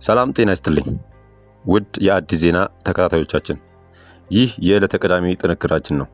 ሰላም ጤና ይስጥልኝ ውድ የአዲስ ዜና ተከታታዮቻችን፣ ይህ የዕለተ ቅዳሜ ጥንክራችን ነው።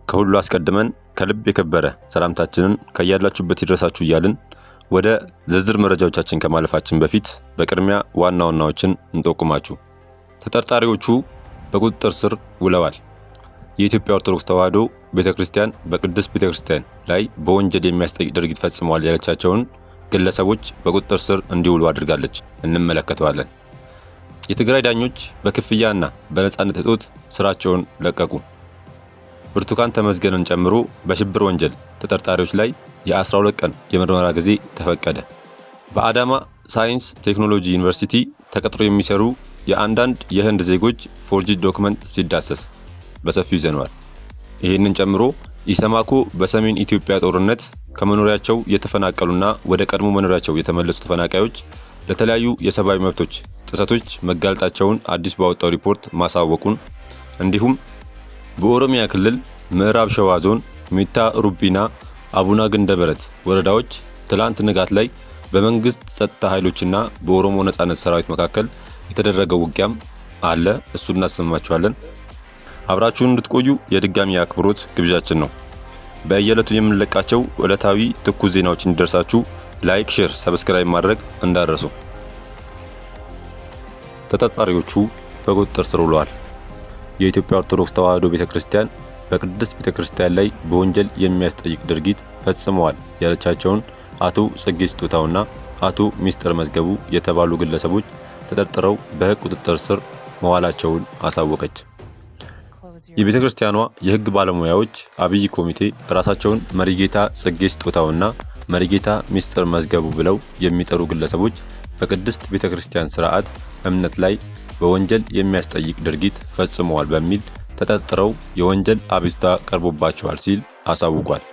ከሁሉ አስቀድመን ከልብ የከበረ ሰላምታችንን ከያላችሁበት ይድረሳችሁ እያልን ወደ ዝርዝር መረጃዎቻችን ከማለፋችን በፊት በቅድሚያ ዋና ዋናዎችን እንጠቁማችሁ። ተጠርጣሪዎቹ በቁጥጥር ስር ውለዋል። የኢትዮጵያ ኦርቶዶክስ ተዋሕዶ ቤተክርስቲያን በቅድስት ቤተክርስቲያን ላይ በወንጀል የሚያስጠይቅ ድርጊት ፈጽመዋል ያለቻቸውን ግለሰቦች በቁጥጥር ስር እንዲውሉ አድርጋለች። እንመለከተዋለን። የትግራይ ዳኞች በክፍያና በነጻነት እጦት ስራቸውን ለቀቁ። ብርቱካን ተመስገንን ጨምሮ በሽብር ወንጀል ተጠርጣሪዎች ላይ የ12 ቀን የምርመራ ጊዜ ተፈቀደ። በአዳማ ሳይንስ ቴክኖሎጂ ዩኒቨርሲቲ ተቀጥሮ የሚሰሩ የአንዳንድ የህንድ ዜጎች ፎርጅድ ዶክመንት ሲዳሰስ በሰፊው ይዘነዋል። ይህንን ጨምሮ ኢሰማኮ በሰሜን ኢትዮጵያ ጦርነት ከመኖሪያቸው የተፈናቀሉና ወደ ቀድሞ መኖሪያቸው የተመለሱ ተፈናቃዮች ለተለያዩ የሰብአዊ መብቶች ጥሰቶች መጋለጣቸውን አዲስ ባወጣው ሪፖርት ማሳወቁን፣ እንዲሁም በኦሮሚያ ክልል ምዕራብ ሸዋ ዞን ሚታ ሩቢና አቡና ግንደበረት ወረዳዎች ትላንት ንጋት ላይ በመንግስት ጸጥታ ኃይሎችና በኦሮሞ ነጻነት ሰራዊት መካከል የተደረገው ውጊያም አለ። እሱን እናሰማችኋለን። አብራችሁን እንድትቆዩ የድጋሚ አክብሮት ግብዣችን ነው። በየዕለቱ የምንለቃቸው ዕለታዊ ትኩስ ዜናዎች እንዲደርሳችሁ ላይክ፣ ሼር፣ ሰብስክራይብ ማድረግ እንዳትረሱ። ተጠርጣሪዎቹ በቁጥጥር ስር ውለዋል። የኢትዮጵያ ኦርቶዶክስ ተዋሕዶ ቤተክርስቲያን በቅድስት ቤተክርስቲያን ላይ በወንጀል የሚያስጠይቅ ድርጊት ፈጽመዋል ያለቻቸውን አቶ ጽጌ ስጦታውና አቶ ሚስጥር መዝገቡ የተባሉ ግለሰቦች ተጠርጥረው በሕግ ቁጥጥር ስር መዋላቸውን አሳወቀች። የቤተክርስቲያኗ የሕግ ባለሙያዎች አብይ ኮሚቴ ራሳቸውን መሪጌታ ጽጌ ስጦታውና መሪጌታ ሚስጥር መዝገቡ ብለው የሚጠሩ ግለሰቦች በቅድስት ቤተክርስቲያን ሥርዓት እምነት ላይ በወንጀል የሚያስጠይቅ ድርጊት ፈጽመዋል በሚል ተጠርጥረው የወንጀል አቤቱታ ቀርቦባቸዋል ሲል አሳውቋል።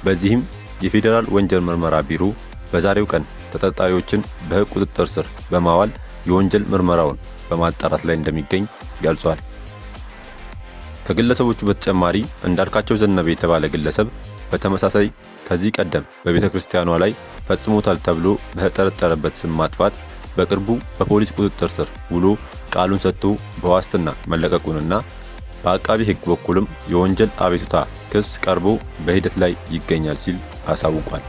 በዚህም የፌዴራል ወንጀል ምርመራ ቢሮ በዛሬው ቀን ተጠርጣሪዎችን በሕግ ቁጥጥር ስር በማዋል የወንጀል ምርመራውን በማጣራት ላይ እንደሚገኝ ገልጿል። ከግለሰቦቹ በተጨማሪ እንዳልካቸው ዘነበ የተባለ ግለሰብ በተመሳሳይ ከዚህ ቀደም በቤተክርስቲያኗ ላይ ፈጽሞታል ተብሎ በተጠረጠረበት ስም ማጥፋት በቅርቡ በፖሊስ ቁጥጥር ስር ውሎ ቃሉን ሰጥቶ በዋስትና መለቀቁንና በአቃቢ ሕግ በኩልም የወንጀል አቤቱታ ክስ ቀርቦ በሂደት ላይ ይገኛል ሲል አሳውቋል።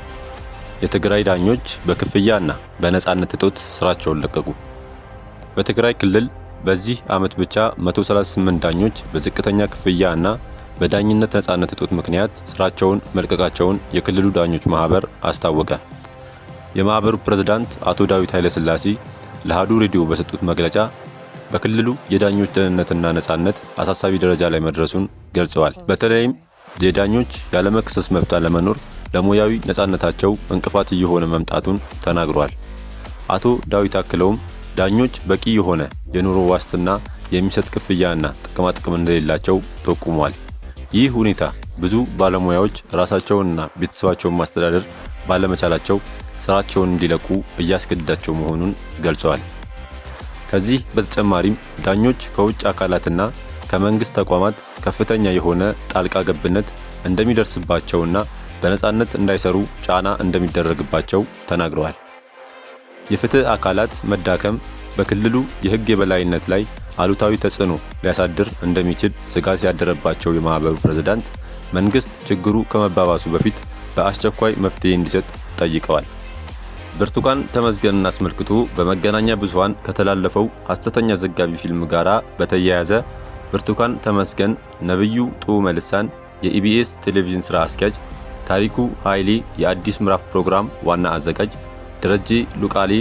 የትግራይ ዳኞች በክፍያና በነጻነት እጦት ስራቸውን ለቀቁ። በትግራይ ክልል በዚህ ዓመት ብቻ 138 ዳኞች በዝቅተኛ ክፍያና በዳኝነት ነጻነት እጦት ምክንያት ስራቸውን መልቀቃቸውን የክልሉ ዳኞች ማህበር አስታወቀ። የማህበሩ ፕሬዝዳንት አቶ ዳዊት ኃይለሥላሴ ለአሃዱ ሬዲዮ በሰጡት መግለጫ በክልሉ የዳኞች ደህንነትና ነጻነት አሳሳቢ ደረጃ ላይ መድረሱን ገልጸዋል። በተለይም የዳኞች ያለመክሰስ መብት አለመኖር ለሙያዊ ነጻነታቸው እንቅፋት እየሆነ መምጣቱን ተናግሯል። አቶ ዳዊት አክለውም ዳኞች በቂ የሆነ የኑሮ ዋስትና የሚሰጥ ክፍያና ጥቅማጥቅም እንደሌላቸው ጠቁሟል። ይህ ሁኔታ ብዙ ባለሙያዎች ራሳቸውንና ቤተሰባቸውን ማስተዳደር ባለመቻላቸው ስራቸውን እንዲለቁ እያስገድዳቸው መሆኑን ገልጸዋል። ከዚህ በተጨማሪም ዳኞች ከውጭ አካላትና ከመንግስት ተቋማት ከፍተኛ የሆነ ጣልቃ ገብነት እንደሚደርስባቸውና በነጻነት እንዳይሰሩ ጫና እንደሚደረግባቸው ተናግረዋል። የፍትህ አካላት መዳከም በክልሉ የሕግ የበላይነት ላይ አሉታዊ ተጽዕኖ ሊያሳድር እንደሚችል ስጋት ያደረባቸው የማህበሩ ፕሬዝዳንት መንግስት ችግሩ ከመባባሱ በፊት በአስቸኳይ መፍትሄ እንዲሰጥ ጠይቀዋል። ብርቱካን ተመስገንን አስመልክቶ በመገናኛ ብዙሃን ከተላለፈው ሐሰተኛ ዘጋቢ ፊልም ጋራ በተያያዘ ብርቱካን ተመስገን፣ ነብዩ ጡመ ልሳን የኢቢኤስ ቴሌቪዥን ስራ አስኪያጅ፣ ታሪኩ ኃይሌ የአዲስ ምዕራፍ ፕሮግራም ዋና አዘጋጅ፣ ደረጀ ሉቃሌ፣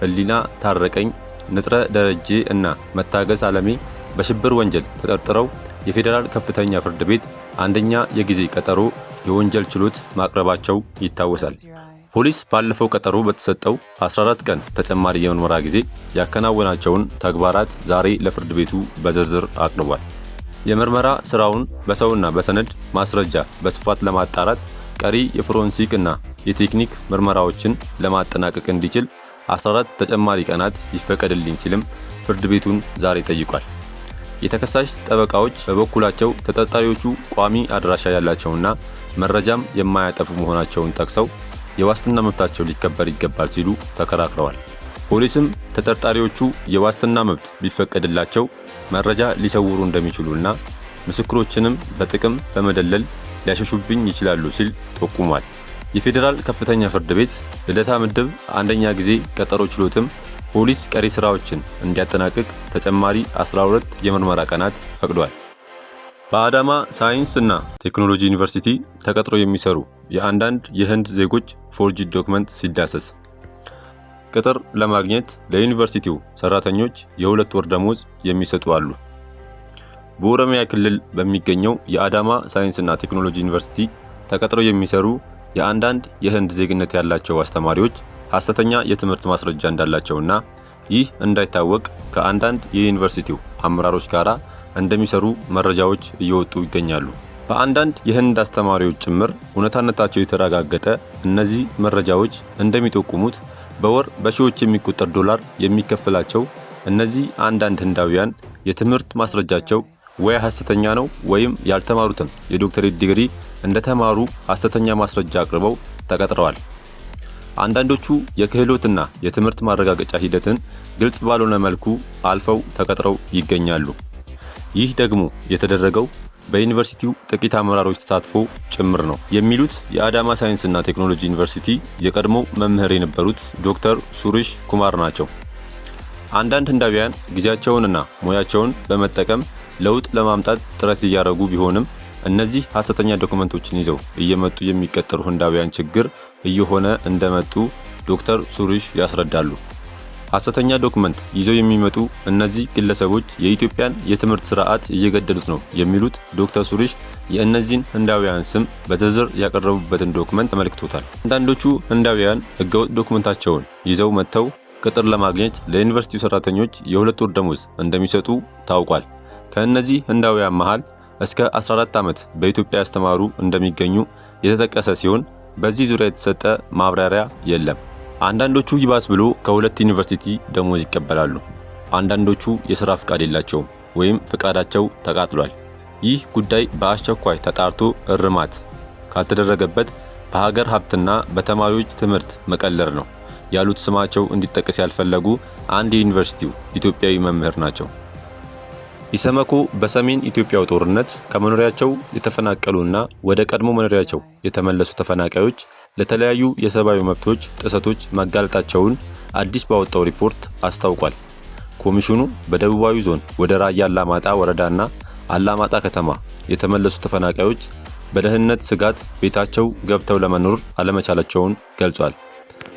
ህሊና ታረቀኝ፣ ንጥረ ደረጀ እና መታገስ አለሜ በሽብር ወንጀል ተጠርጥረው የፌዴራል ከፍተኛ ፍርድ ቤት አንደኛ የጊዜ ቀጠሮ የወንጀል ችሎት ማቅረባቸው ይታወሳል። ፖሊስ ባለፈው ቀጠሮ በተሰጠው 14 ቀን ተጨማሪ የምርመራ ጊዜ ያከናወናቸውን ተግባራት ዛሬ ለፍርድ ቤቱ በዝርዝር አቅርቧል። የምርመራ ስራውን በሰውና በሰነድ ማስረጃ በስፋት ለማጣራት ቀሪ የፎረንሲክ እና የቴክኒክ ምርመራዎችን ለማጠናቀቅ እንዲችል 14 ተጨማሪ ቀናት ይፈቀድልኝ ሲልም ፍርድ ቤቱን ዛሬ ጠይቋል። የተከሳሽ ጠበቃዎች በበኩላቸው ተጠርጣሪዎቹ ቋሚ አድራሻ ያላቸውና መረጃም የማያጠፉ መሆናቸውን ጠቅሰው የዋስትና መብታቸው ሊከበር ይገባል ሲሉ ተከራክረዋል። ፖሊስም ተጠርጣሪዎቹ የዋስትና መብት ቢፈቀድላቸው መረጃ ሊሰውሩ እንደሚችሉና ምስክሮችንም በጥቅም በመደለል ሊያሸሹብኝ ይችላሉ ሲል ጠቁሟል። የፌዴራል ከፍተኛ ፍርድ ቤት ልደታ ምድብ አንደኛ ጊዜ ቀጠሮ ችሎትም ፖሊስ ቀሪ ስራዎችን እንዲያጠናቅቅ ተጨማሪ 12 የምርመራ ቀናት ፈቅዷል። በአዳማ ሳይንስና ቴክኖሎጂ ዩኒቨርሲቲ ተቀጥሮ የሚሰሩ የአንዳንድ የህንድ ዜጎች ፎርጂድ ዶክመንት ሲዳሰስ ቅጥር ለማግኘት ለዩኒቨርሲቲው ሰራተኞች የ2 ወር ደሞዝ የሚሰጡ አሉ። በኦሮሚያ ክልል በሚገኘው የአዳማ ሳይንስና ቴክኖሎጂ ዩኒቨርሲቲ ተቀጥረው የሚሰሩ የአንዳንድ የህንድ ዜግነት ያላቸው አስተማሪዎች ሐሰተኛ የትምህርት ማስረጃ እንዳላቸውና ይህ እንዳይታወቅ ከአንዳንድ የዩኒቨርሲቲው አመራሮች ጋር እንደሚሰሩ መረጃዎች እየወጡ ይገኛሉ። በአንዳንድ የህንድ አስተማሪዎች ጭምር እውነታነታቸው የተረጋገጠ እነዚህ መረጃዎች እንደሚጠቁሙት በወር በሺዎች የሚቆጠር ዶላር የሚከፈላቸው እነዚህ አንዳንድ ህንዳውያን የትምህርት ማስረጃቸው ወይ ሐሰተኛ ነው ወይም ያልተማሩትን የዶክተሬት ዲግሪ እንደተማሩ ሐሰተኛ ማስረጃ አቅርበው ተቀጥረዋል። አንዳንዶቹ የክህሎትና የትምህርት ማረጋገጫ ሂደትን ግልጽ ባልሆነ መልኩ አልፈው ተቀጥረው ይገኛሉ። ይህ ደግሞ የተደረገው በዩኒቨርሲቲው ጥቂት አመራሮች ተሳትፎ ጭምር ነው የሚሉት የአዳማ ሳይንስና ቴክኖሎጂ ዩኒቨርሲቲ የቀድሞ መምህር የነበሩት ዶክተር ሱሪሽ ኩማር ናቸው። አንዳንድ ህንዳውያን ጊዜያቸውንና ሙያቸውን በመጠቀም ለውጥ ለማምጣት ጥረት እያደረጉ ቢሆንም እነዚህ ሐሰተኛ ዶክመንቶችን ይዘው እየመጡ የሚቀጠሩ ህንዳውያን ችግር እየሆነ እንደመጡ ዶክተር ሱሪሽ ያስረዳሉ። ሐሰተኛ ዶክመንት ይዘው የሚመጡ እነዚህ ግለሰቦች የኢትዮጵያን የትምህርት ስርዓት እየገደሉት ነው የሚሉት ዶክተር ሱሪሽ የእነዚህን ህንዳውያን ስም በዝርዝር ያቀረቡበትን ዶክመንት ተመልክቶታል። አንዳንዶቹ ህንዳውያን ህገወጥ ዶክመንታቸውን ይዘው መጥተው ቅጥር ለማግኘት ለዩኒቨርሲቲው ሰራተኞች የ2 ወር ደሞዝ እንደሚሰጡ ታውቋል። ከእነዚህ ህንዳውያን መሃል እስከ 14 ዓመት በኢትዮጵያ ያስተማሩ እንደሚገኙ የተጠቀሰ ሲሆን በዚህ ዙሪያ የተሰጠ ማብራሪያ የለም። አንዳንዶቹ ይባስ ብሎ ከ2 ዩኒቨርሲቲ ደሞዝ ይቀበላሉ። አንዳንዶቹ የሥራ ፍቃድ የላቸውም ወይም ፍቃዳቸው ተቃጥሏል። ይህ ጉዳይ በአስቸኳይ ተጣርቶ እርማት ካልተደረገበት በሀገር ሀብትና በተማሪዎች ትምህርት መቀለር ነው ያሉት ስማቸው እንዲጠቀስ ያልፈለጉ አንድ የዩኒቨርሲቲው ኢትዮጵያዊ መምህር ናቸው። ኢሰመኮ በሰሜን ኢትዮጵያው ጦርነት ከመኖሪያቸው የተፈናቀሉና ወደ ቀድሞ መኖሪያቸው የተመለሱ ተፈናቃዮች ለተለያዩ የሰብአዊ መብቶች ጥሰቶች መጋለጣቸውን አዲስ ባወጣው ሪፖርት አስታውቋል። ኮሚሽኑ በደቡባዊ ዞን ወደ ራያ አላማጣ ወረዳና አላማጣ ከተማ የተመለሱ ተፈናቃዮች በደህንነት ስጋት ቤታቸው ገብተው ለመኖር አለመቻላቸውን ገልጿል።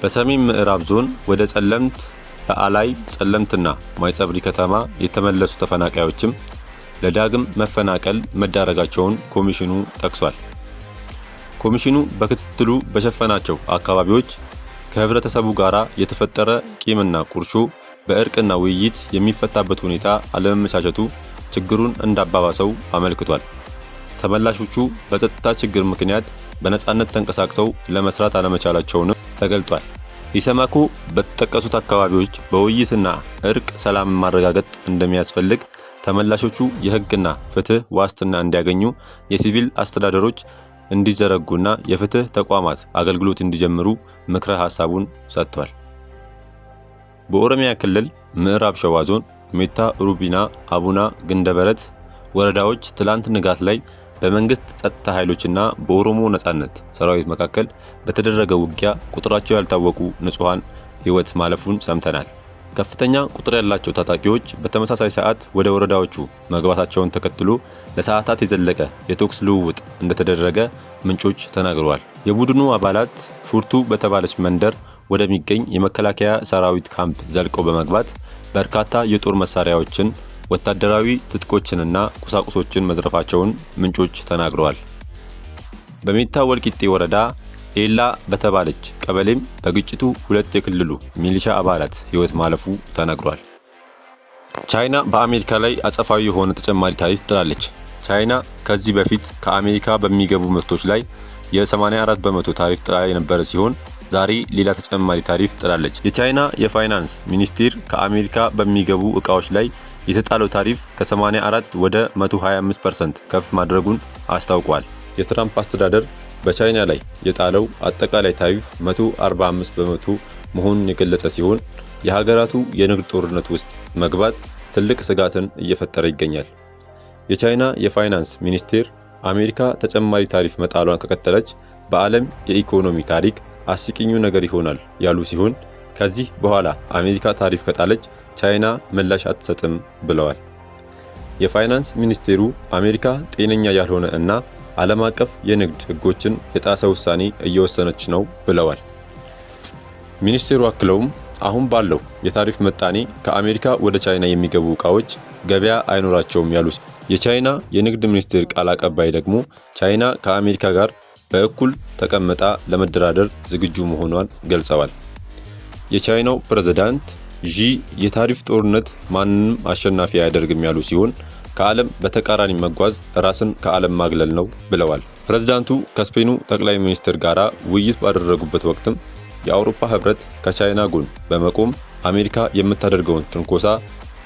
በሰሜን ምዕራብ ዞን ወደ ጸለምት ለአላይ ጸለምትና ማይጸብሪ ከተማ የተመለሱ ተፈናቃዮችም ለዳግም መፈናቀል መዳረጋቸውን ኮሚሽኑ ጠቅሷል። ኮሚሽኑ በክትትሉ በሸፈናቸው አካባቢዎች ከህብረተሰቡ ጋራ የተፈጠረ ቂምና ቁርሾ በእርቅና ውይይት የሚፈታበት ሁኔታ አለመመቻቸቱ ችግሩን እንዳባባሰው አመልክቷል። ተመላሾቹ በጸጥታ ችግር ምክንያት በነጻነት ተንቀሳቅሰው ለመስራት አለመቻላቸውንም ተገልጧል። ኢሰመኮ በተጠቀሱት አካባቢዎች በውይይትና እርቅ ሰላም ማረጋገጥ እንደሚያስፈልግ፣ ተመላሾቹ የህግና ፍትህ ዋስትና እንዲያገኙ የሲቪል አስተዳደሮች እንዲዘረጉና የፍትህ ተቋማት አገልግሎት እንዲጀምሩ ምክረ ሐሳቡን ሰጥቷል። በኦሮሚያ ክልል ምዕራብ ሸዋ ዞን ሜታ ሩቢና አቡና ግንደበረት ወረዳዎች ትላንት ንጋት ላይ በመንግስት ጸጥታ ኃይሎችና በኦሮሞ ነጻነት ሰራዊት መካከል በተደረገ ውጊያ ቁጥራቸው ያልታወቁ ንጹሃን ህይወት ማለፉን ሰምተናል። ከፍተኛ ቁጥር ያላቸው ታጣቂዎች በተመሳሳይ ሰዓት ወደ ወረዳዎቹ መግባታቸውን ተከትሎ ለሰዓታት የዘለቀ የተኩስ ልውውጥ እንደተደረገ ምንጮች ተናግረዋል። የቡድኑ አባላት ፉርቱ በተባለች መንደር ወደሚገኝ የመከላከያ ሰራዊት ካምፕ ዘልቀው በመግባት በርካታ የጦር መሳሪያዎችን፣ ወታደራዊ ትጥቆችንና ቁሳቁሶችን መዝረፋቸውን ምንጮች ተናግረዋል። በሜታ ወልቂጤ ወረዳ ኤላ በተባለች ቀበሌም በግጭቱ 2 የክልሉ ሚሊሻ አባላት ህይወት ማለፉ ተነግሯል። ቻይና በአሜሪካ ላይ አጸፋዊ የሆነ ተጨማሪ ታሪፍ ጥላለች። ቻይና ከዚህ በፊት ከአሜሪካ በሚገቡ ምርቶች ላይ የ84 በመቶ ታሪፍ ጥላ የነበረ ሲሆን ዛሬ ሌላ ተጨማሪ ታሪፍ ጥላለች። የቻይና የፋይናንስ ሚኒስቴር ከአሜሪካ በሚገቡ ዕቃዎች ላይ የተጣለው ታሪፍ ከ84 ወደ 125% ከፍ ማድረጉን አስታውቋል። የትራምፕ አስተዳደር በቻይና ላይ የጣለው አጠቃላይ ታሪፍ 145 በመቶ መሆኑን የገለጸ ሲሆን የሀገራቱ የንግድ ጦርነት ውስጥ መግባት ትልቅ ስጋትን እየፈጠረ ይገኛል። የቻይና የፋይናንስ ሚኒስቴር አሜሪካ ተጨማሪ ታሪፍ መጣሏን ከቀጠለች በዓለም የኢኮኖሚ ታሪክ አስቂኙ ነገር ይሆናል ያሉ ሲሆን ከዚህ በኋላ አሜሪካ ታሪፍ ከጣለች ቻይና ምላሽ አትሰጥም ብለዋል። የፋይናንስ ሚኒስቴሩ አሜሪካ ጤነኛ ያልሆነ እና ዓለም አቀፍ የንግድ ሕጎችን የጣሰ ውሳኔ እየወሰነች ነው ብለዋል። ሚኒስቴሩ አክለውም አሁን ባለው የታሪፍ ምጣኔ ከአሜሪካ ወደ ቻይና የሚገቡ ዕቃዎች ገበያ አይኖራቸውም ያሉ የቻይና የንግድ ሚኒስቴር ቃል አቀባይ ደግሞ ቻይና ከአሜሪካ ጋር በእኩል ተቀምጣ ለመደራደር ዝግጁ መሆኗን ገልጸዋል። የቻይናው ፕሬዝዳንት ዢ የታሪፍ ጦርነት ማንንም አሸናፊ አያደርግም ያሉ ሲሆን ከዓለም በተቃራኒ መጓዝ ራስን ከዓለም ማግለል ነው ብለዋል። ፕሬዝዳንቱ ከስፔኑ ጠቅላይ ሚኒስትር ጋር ውይይት ባደረጉበት ወቅትም የአውሮፓ ህብረት ከቻይና ጎን በመቆም አሜሪካ የምታደርገውን ትንኮሳ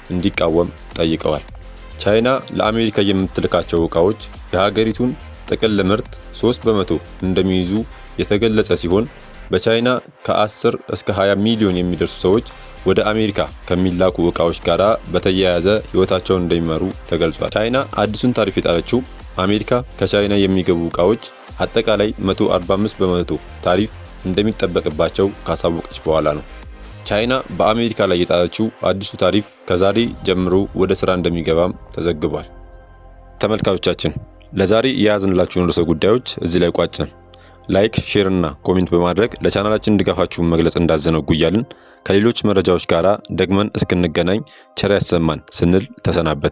እንዲቃወም ጠይቀዋል። ቻይና ለአሜሪካ የምትልካቸው ዕቃዎች የሀገሪቱን ጥቅል ምርት 3% እንደሚይዙ የተገለጸ ሲሆን በቻይና ከ10 እስከ 20 ሚሊዮን የሚደርሱ ሰዎች ወደ አሜሪካ ከሚላኩ ዕቃዎች ጋር በተያያዘ ህይወታቸውን እንደሚመሩ ተገልጿል። ቻይና አዲሱን ታሪፍ የጣለችው አሜሪካ ከቻይና የሚገቡ ዕቃዎች አጠቃላይ 145% ታሪፍ እንደሚጠበቅባቸው ካሳወቀች በኋላ ነው። ቻይና በአሜሪካ ላይ የጣለችው አዲሱ ታሪፍ ከዛሬ ጀምሮ ወደ ስራ እንደሚገባም ተዘግቧል። ተመልካቾቻችን ለዛሬ የያዝንላችሁን ርዕሰ ጉዳዮች እዚህ ላይ ቋጭን። ላይክ፣ ሼር እና ኮሜንት በማድረግ ለቻናላችን ድጋፋችሁን መግለጽ እንዳዘነጉ እያልን ከሌሎች መረጃዎች ጋር ደግመን እስክንገናኝ ቸር ያሰማን ስንል ተሰናበትን።